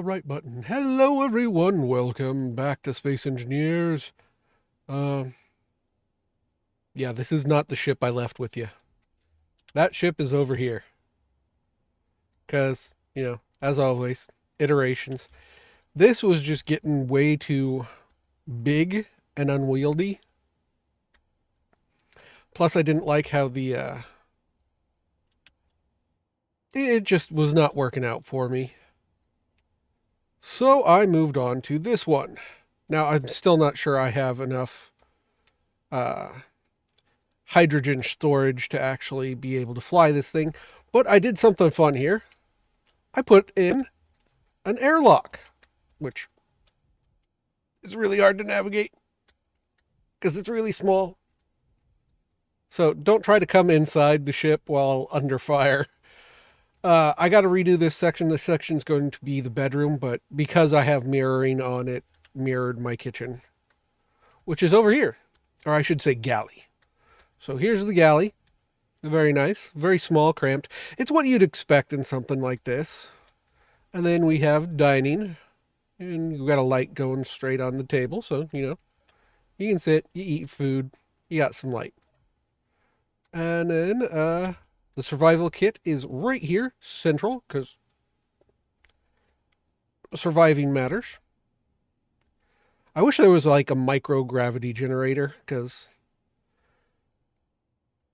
Right button. Hello, everyone. Welcome back to Space Engineers. Uh, yeah, this is not the ship I left with you. That ship is over here. Because, as always, iterations. This was just getting way too big and unwieldy. Plus, I didn't like how it just was not working out for me. So I moved on to this one. Now, I'm still not sure I have enough uh, hydrogen storage to actually be able to fly this thing. But I did something fun here. I put in an airlock, which is really hard to navigate because it's really small. So don't try to come inside the ship while under fire. I got to redo this section. This section's going to be the bedroom, but because I have mirroring on it, mirrored my kitchen, which is over here. Or I should say galley. So here's the galley. Very nice. Very small, cramped. It's what you'd expect in something like this. And then we have dining. And you've got a light going straight on the table. So, you can sit, you eat food, you got some light. And then the survival kit is right here, central, because surviving matters. I wish there was like a microgravity generator, because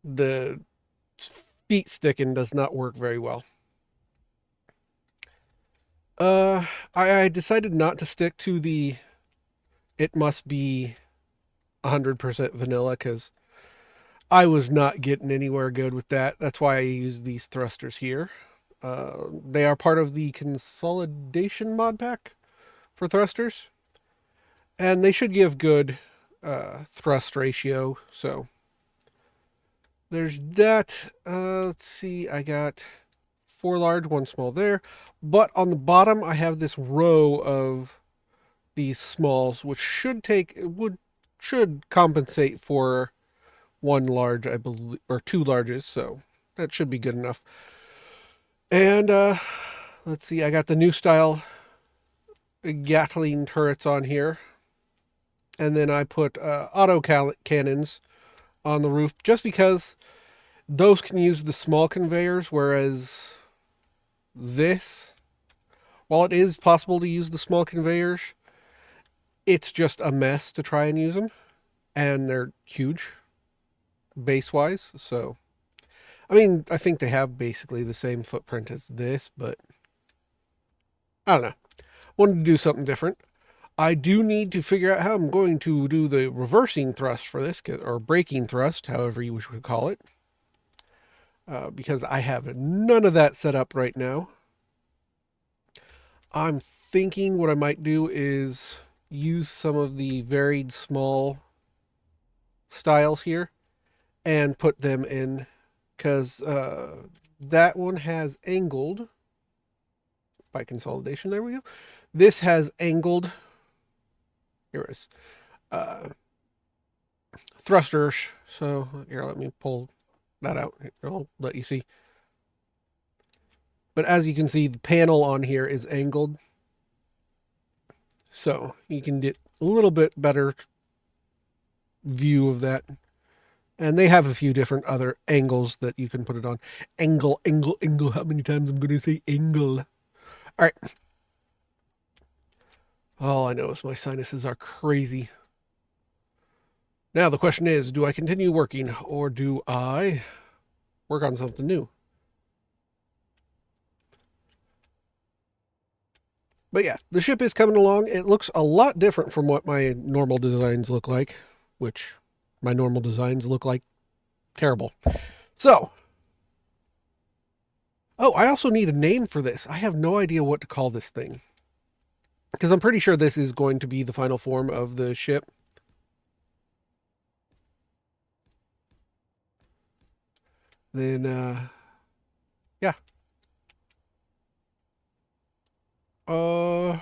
the feet sticking does not work very well. Uh, I decided not to stick to the it must be 100% vanilla because I was not getting anywhere good with that. That's why I use these thrusters here. They are part of the consolidation mod pack for thrusters, and they should give good thrust ratio. So there's that. Let's see, I got 4 large, 1 small there. But on the bottom, I have this row of these smalls, which should compensate for 1 large, I believe, or 2 larges. So that should be good enough. And let's see, I got the new style Gatling turrets on here. And then I put auto cannons on the roof just because those can use the small conveyors, whereas this, while it is possible to use the small conveyors, it's just a mess to try and use them. And they're huge base wise. So, I mean, I think they have basically the same footprint as this, but I don't know. Wanted to do something different. I do need to figure out how I'm going to do the reversing thrust for this, or braking thrust, however you wish to call it, because I have none of that set up right now. I'm thinking what I might do is use some of the varied small styles here and put them in, because that one has angled by consolidation. There we go. This has angled. Here is thrusters. So here, let me pull that out. I'll let you see. But as you can see, the panel on here is angled. So you can get a little bit better view of that. And they have a few different other angles that you can put it on. Angle, angle, angle. How many times I'm going to say angle? All right. All I know is my sinuses are crazy. Now the question is, do I continue working or do I work on something new? But yeah, the ship is coming along. It looks a lot different from what my normal designs look like, which my normal designs look like terrible. So, oh, I also need a name for this. I have no idea what to call this thing. Because I'm pretty sure this is going to be the final form of the ship. Then, yeah. Uh,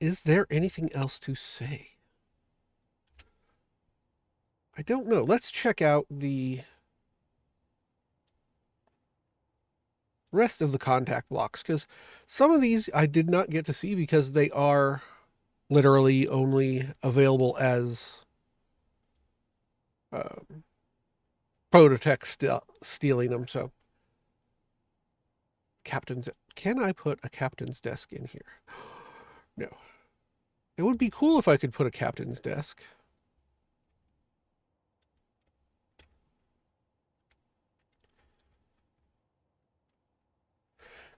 is there anything else to say? I don't know. Let's check out the rest of the contact blocks, because some of these I did not get to see because they are literally only available as Prototech stealing them. So captain's, can I put a captain's desk in here? No. It would be cool if I could put a captain's desk.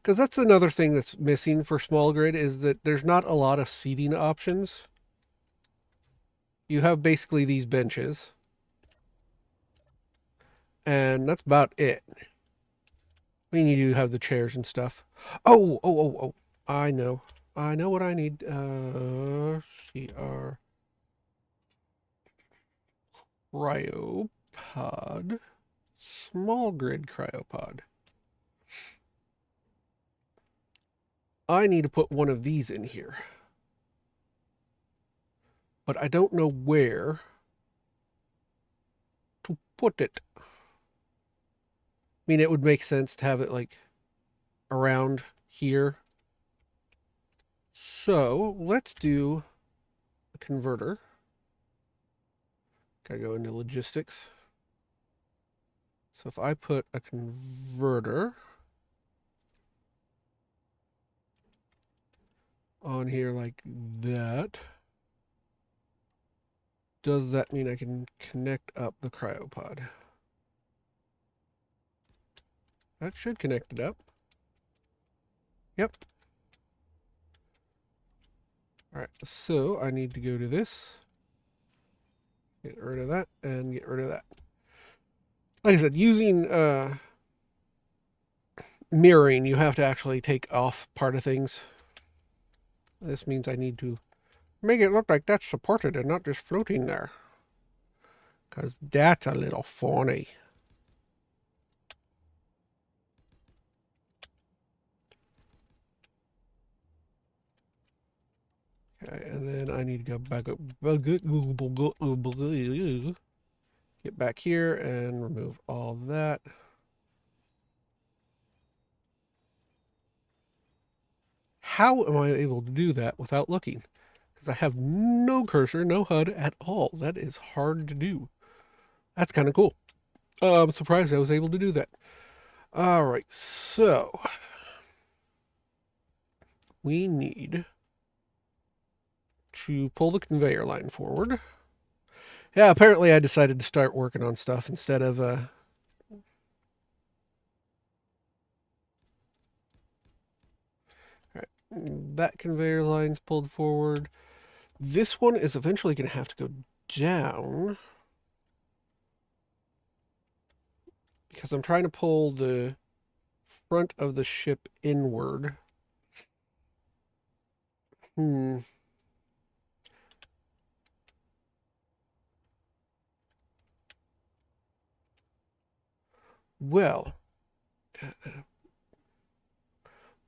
Because that's another thing that's missing for small grid is that there's not a lot of seating options. You have basically these benches, and that's about it. I mean, you do have the chairs and stuff. Oh! I know. I know what I need. CR cryopod. Small grid cryopod. I need to put one of these in here. But I don't know where to put it. I mean, it would make sense to have it like around here. So let's do a converter. Gotta go into logistics. So if I put a converter on here like that, does that mean I can connect up the cryopod? That should connect it up. Yep. All right, so I need to go to this, get rid of that, and get rid of that. Like I said, using mirroring, you have to actually take off part of things. This means I need to make it look like that's supported and not just floating there. Because that's a little funny. Okay, and then I need to go back up. Get back here and remove all that. How am I able to do that without looking? Because I have no cursor, no HUD at all. That is hard to do. That's kind of cool. I'm surprised I was able to do that. All right, so we need to pull the conveyor line forward. Yeah, apparently I decided to start working on stuff instead of all right, that conveyor line's pulled forward. This one is eventually going to have to go down because I'm trying to pull the front of the ship inward. Hmm. Well, let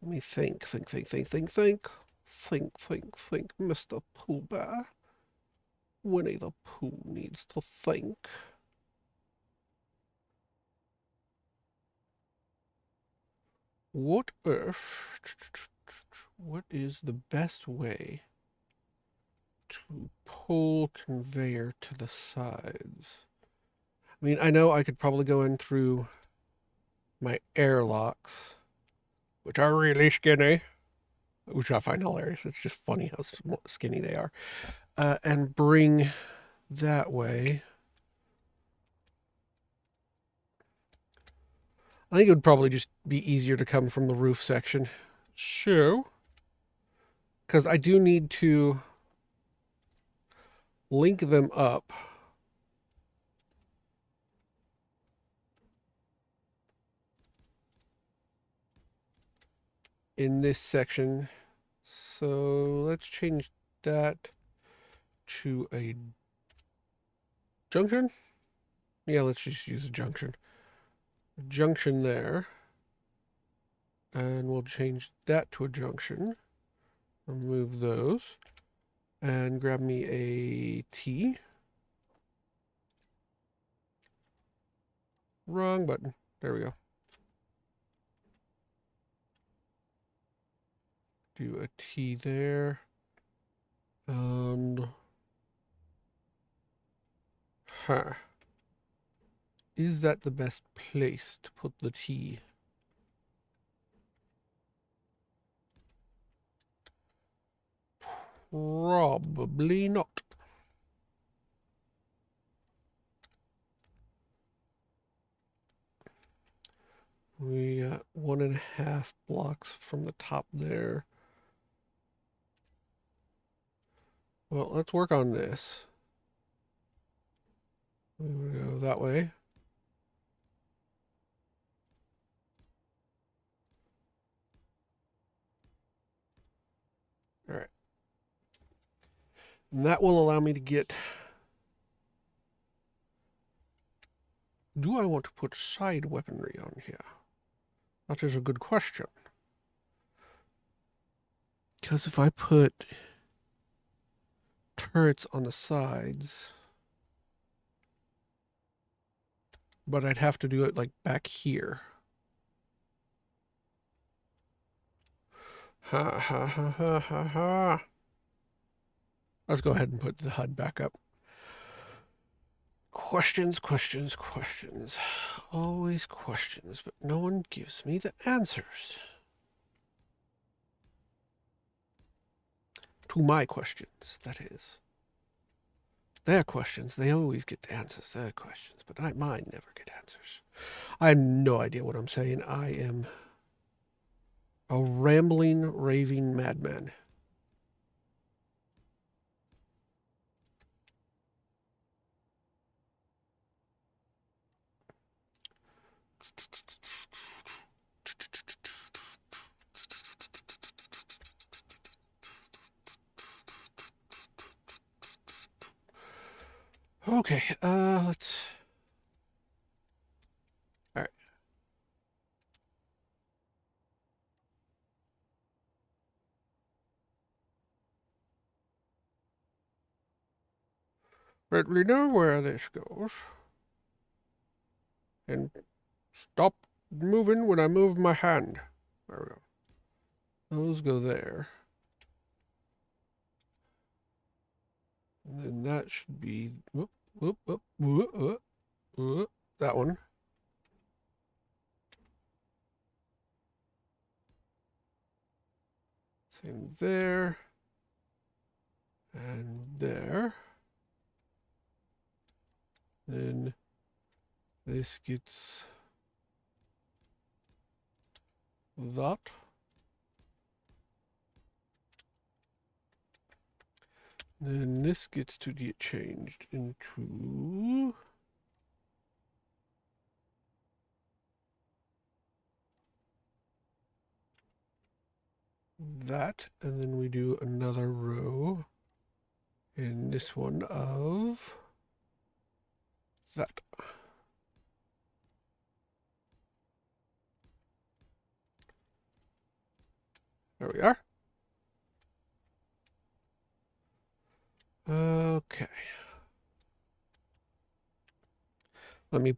me think, Mr. Pooh Bear. Winnie the Pooh needs to think. What is the best way to pull conveyor to the sides? I mean, I know I could probably go in through my airlocks, which are really skinny, which I find hilarious. It's just funny how skinny they are. And bring that way. I think it would probably just be easier to come from the roof section. So, because I do need to link them up. In this section. So let's change that to a junction. Yeah, let's just use a junction. Junction there. And we'll change that to a junction. Remove those. And grab me a T. Wrong button. There we go. do a T there. Huh. Is that the best place to put the T? Probably not. We got 1.5 blocks from the top there. Well, let's work on this. We go that way. All right. And that will allow me to get... Do I want to put side weaponry on here? That is a good question. Because if I put turrets on the sides... But I'd have to do it like back here. Ha ha ha ha ha ha. Let's go ahead and put the HUD back up. Questions, questions, questions. Always questions, but no one gives me the answers. To my questions, that is. Their questions, they always get the answers, their questions, but mine never get answers. I have no idea what I'm saying. I am a rambling, raving madman. Okay, let's... All right. But we know where this goes. And stop moving when I move my hand. There we go. Those go there. And then that should be whoop, whoop, whoop, whoop, whoop, whoop, that one. Same there. And there. Then this gets that. Then this gets to get changed into that, and then we do another row in this one of that. There we are. Okay. Let me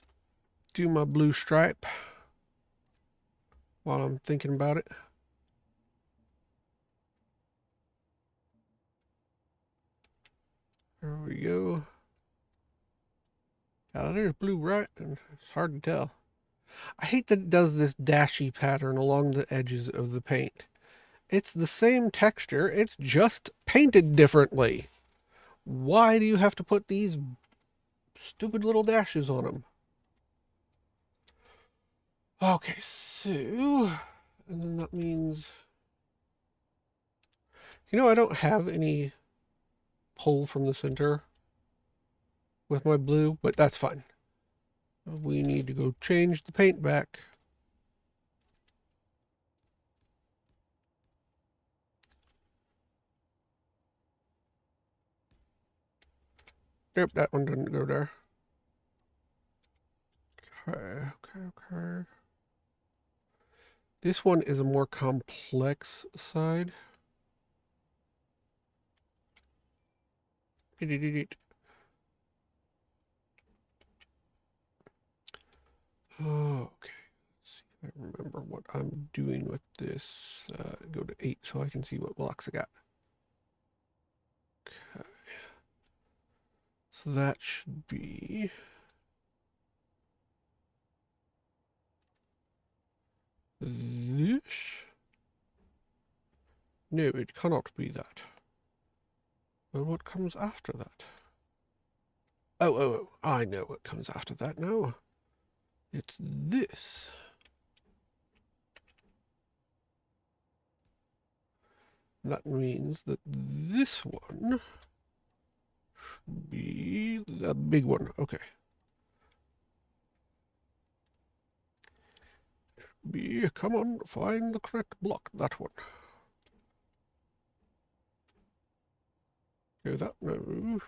do my blue stripe while I'm thinking about it. There we go. Yeah, there's blue right, and it's hard to tell. I hate that it does this dashy pattern along the edges of the paint. It's the same texture, it's just painted differently. Why do you have to put these stupid little dashes on them? Okay, so... And then that means... You know, I don't have any pull from the center with my blue, but that's fine. We need to go change the paint back. Nope, that one didn't go there. Okay. This one is a more complex side. Okay, let's see if I remember what I'm doing with this. Go to 8 so I can see what blocks I got. Okay. So that should be this. No, it cannot be that. Well, what comes after that? Oh, I know what comes after that now. It's this. That means that this one should be the big one. Okay. Come on, find the correct block. That one. Go that, no.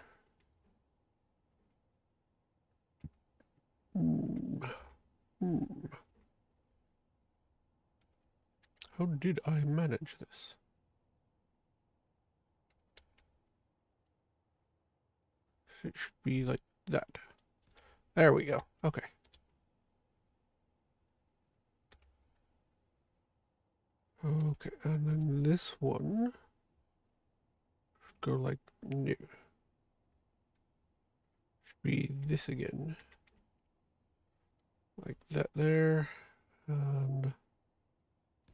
How did I manage this? It should be like that. There we go. Okay. Okay, and then this one should go like new. Should be this again. Like that there, and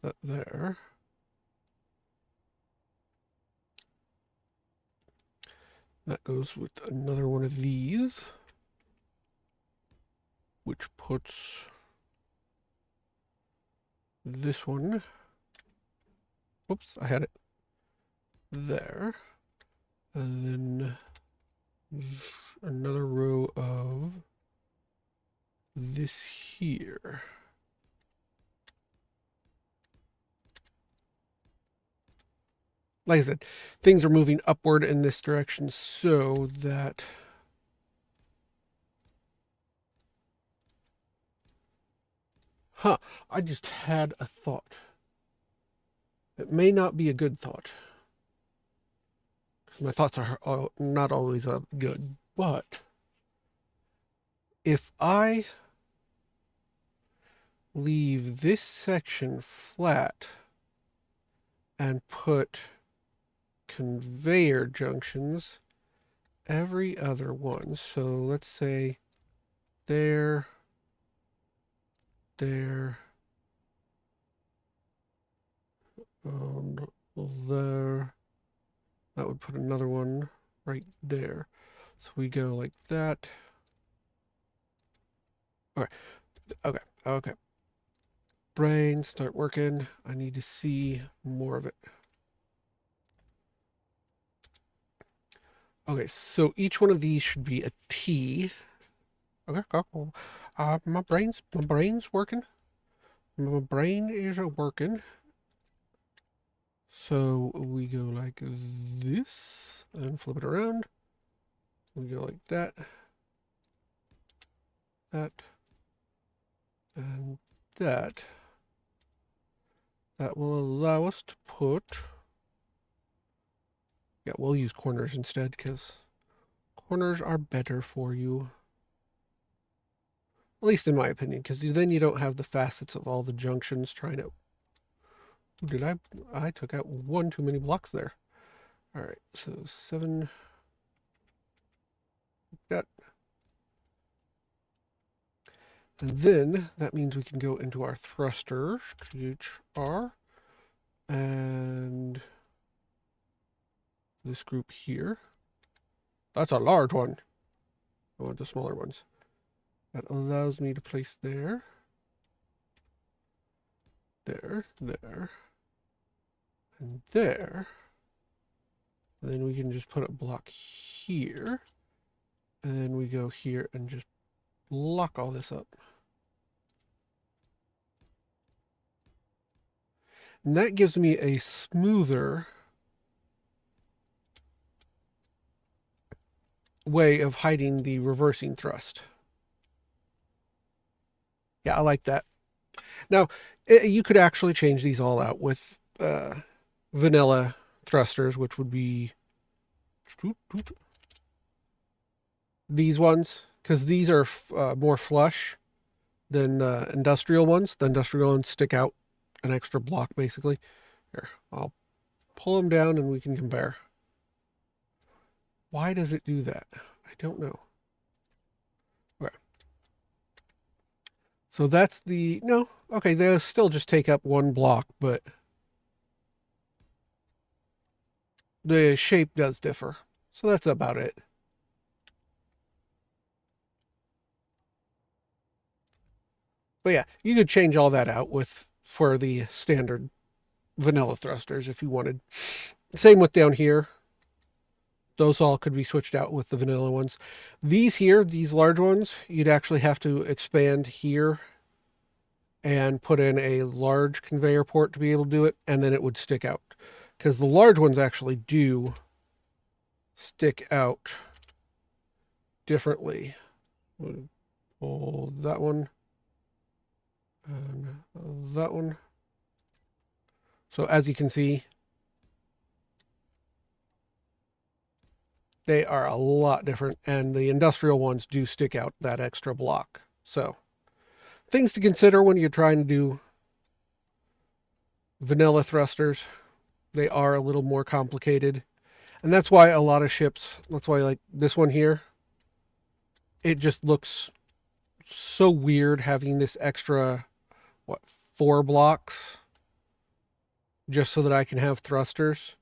that there. That goes with another one of these, which puts this one, whoops, I had it there, and then another row of this here. Like I said, things are moving upward in this direction so that I just had a thought. It may not be a good thought, because my thoughts are not always good, but if I leave this section flat and put conveyor junctions every other one, so let's say there, and there, that would put another one right there. So we go like that. Okay. Brain, start working. I need to see more of it. Okay, so each one of these should be a T. Okay, cool. My brain's working. My brain is working. So we go like this and flip it around. We go like that, and that. That will allow us to put, yeah, we'll use corners instead because corners are better for you. At least in my opinion, because then you don't have the facets of all the junctions trying to. Did I took out one too many blocks there. All right, so 7. That. And then that means we can go into our thrusters, THR, and this group here. That's a large one. I want the smaller ones. That allows me to place there, and there. And then we can just put a block here. And then we go here and just block all this up. And that gives me a smoother way of hiding the reversing thrust. Yeah, I like that. Now, you could actually change these all out with vanilla thrusters, which would be these ones, because these are more flush. than the industrial ones. The industrial ones stick out an extra block, basically. Here, I'll pull them down and we can compare. Why does it do that? I don't know. Okay. So that's the, no, okay, they'll still just take up one block, but the shape does differ. So that's about it. But yeah, you could change all that out with for the standard vanilla thrusters if you wanted. Same with down here. Those all could be switched out with the vanilla ones. These here, these large ones, you'd actually have to expand here and put in a large conveyor port to be able to do it, and then it would stick out. Because the large ones actually do stick out differently. We'll pull that one and that one. So as you can see, they are a lot different, and the industrial ones do stick out that extra block. So things to consider when you're trying to do vanilla thrusters. They are a little more complicated. And that's why a lot of ships, that's why like this one here, it just looks so weird having this extra, what, 4 blocks just so that I can have thrusters.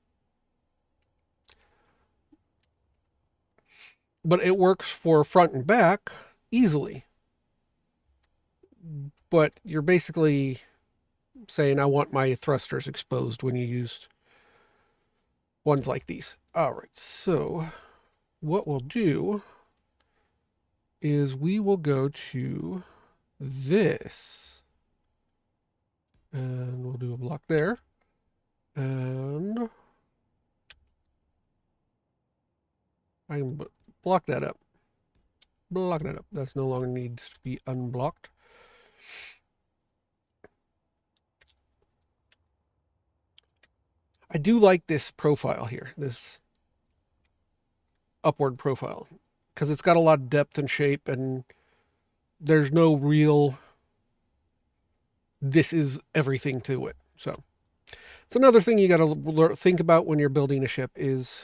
But it works for front and back easily. But you're basically saying, I want my thrusters exposed when you used ones like these. All right, so what we'll do is we will go to this. And we'll do a block there. And I can block that up. Block that up. That's no longer needs to be unblocked. I do like this profile here, this upward profile, because it's got a lot of depth and shape, and there's no real, this is everything to it. So it's another thing you got to think about when you're building a ship is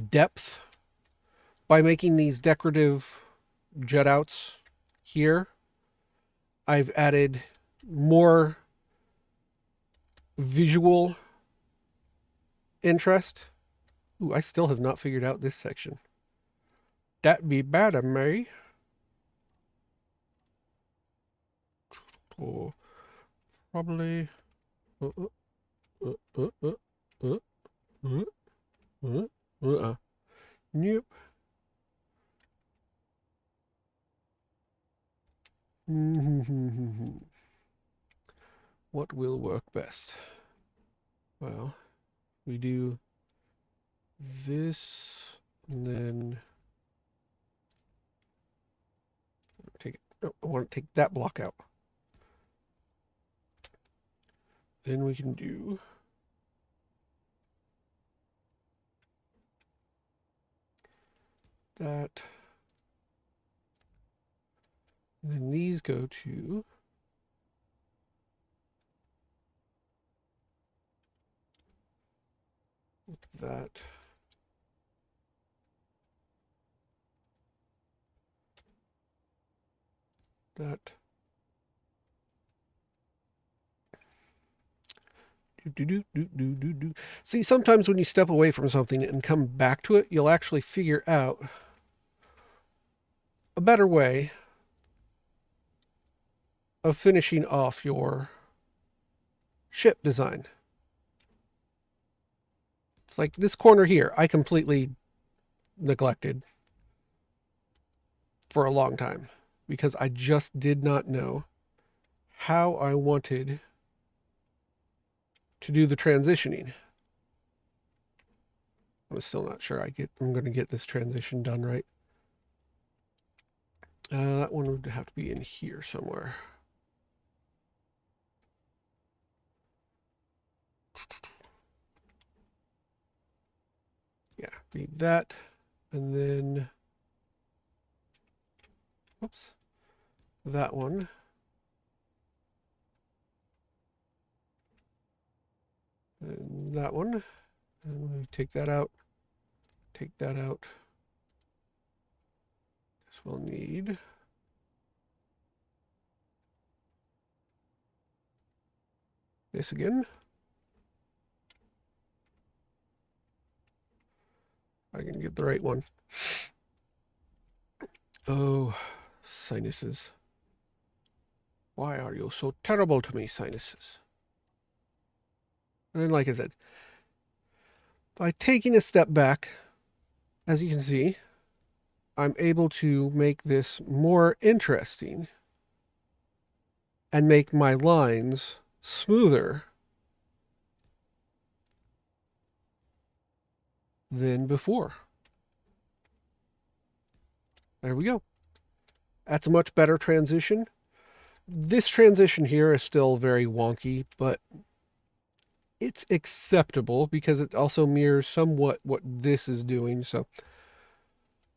depth. By making these decorative jet outs here, I've added more visual interest. Ooh, I still have not figured out this section. That be bad of me. Oh, probably. Nope. What will work best? Well, we do this, and then take it. No, I want to take that block out. Then we can do that. And then these go to that. That. See, sometimes when you step away from something and come back to it, you'll actually figure out a better way of finishing off your ship design. It's like this corner here, I completely neglected for a long time because I just did not know how I wanted to do the transitioning. I'm still not sure I'm going to get this transition done right. That one would have to be in here somewhere. Yeah, be that. And then, oops, that one. And that one. And we take that out. Take that out. This we'll need. This again. I can get the right one. Oh, sinuses. Why are you so terrible to me, sinuses? And like I said, by taking a step back, as you can see, I'm able to make this more interesting and make my lines smoother than before. There we go. That's a much better transition. This transition here is still very wonky, but it's acceptable because it also mirrors somewhat what this is doing. So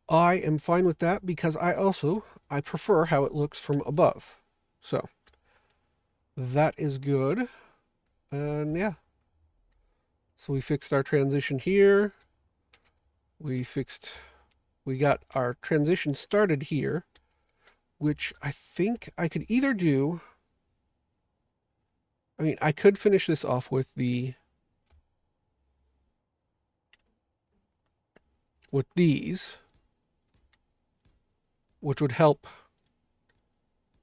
I am fine with that because I prefer how it looks from above. So that is good. And yeah. So we fixed our transition here. We got our transition started here, which I think I could either do. I mean, I could finish this off with these, which would help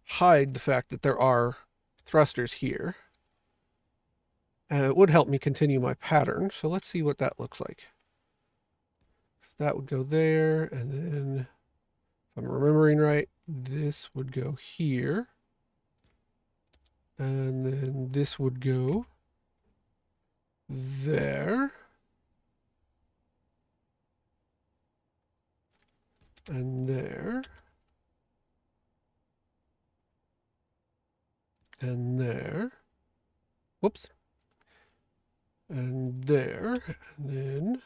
hide the fact that there are thrusters here. And it would help me continue my pattern. So let's see what that looks like. So that would go there, and then, if I'm remembering right, this would go here. And then this would go there. And there. And there. Whoops. And there. And then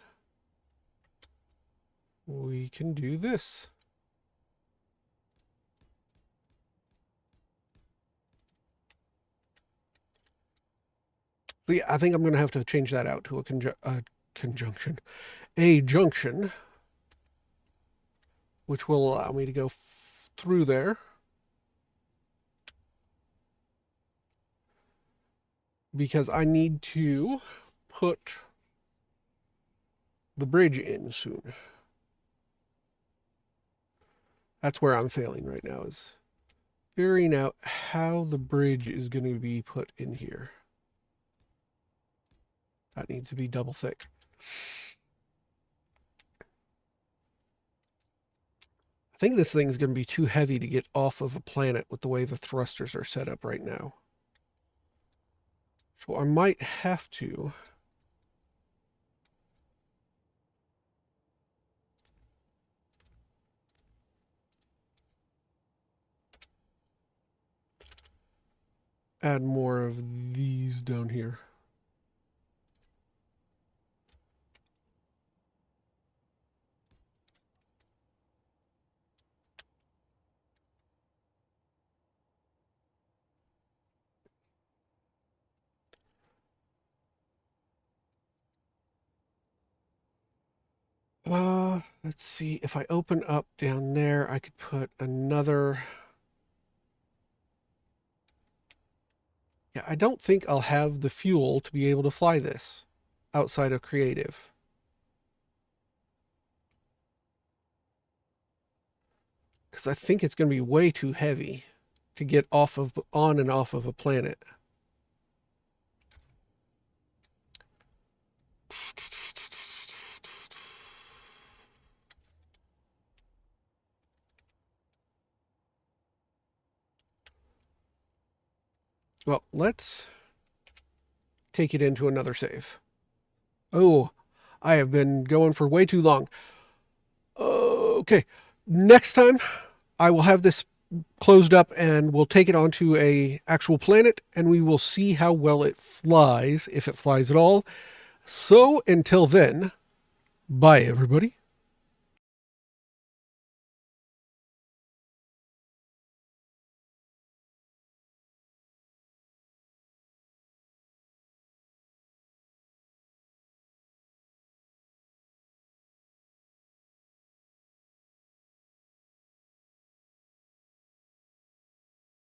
we can do this. But yeah, I think I'm going to have to change that out to a junction, which will allow me to go through there. Because I need to put the bridge in soon. That's where I'm failing right now, is figuring out how the bridge is going to be put in here. That needs to be double thick. I think this thing's going to be too heavy to get off of a planet with the way the thrusters are set up right now. So I might have to add more of these down here. Let's see. If I open up down there, I could put another. Yeah, I don't think I'll have the fuel to be able to fly this outside of creative. Because I think it's going to be way too heavy to get on and off of a planet. Well, let's take it into another save. Oh, I have been going for way too long. Okay, next time I will have this closed up and we'll take it onto a actual planet and we will see how well it flies, if it flies at all. So until then, bye everybody.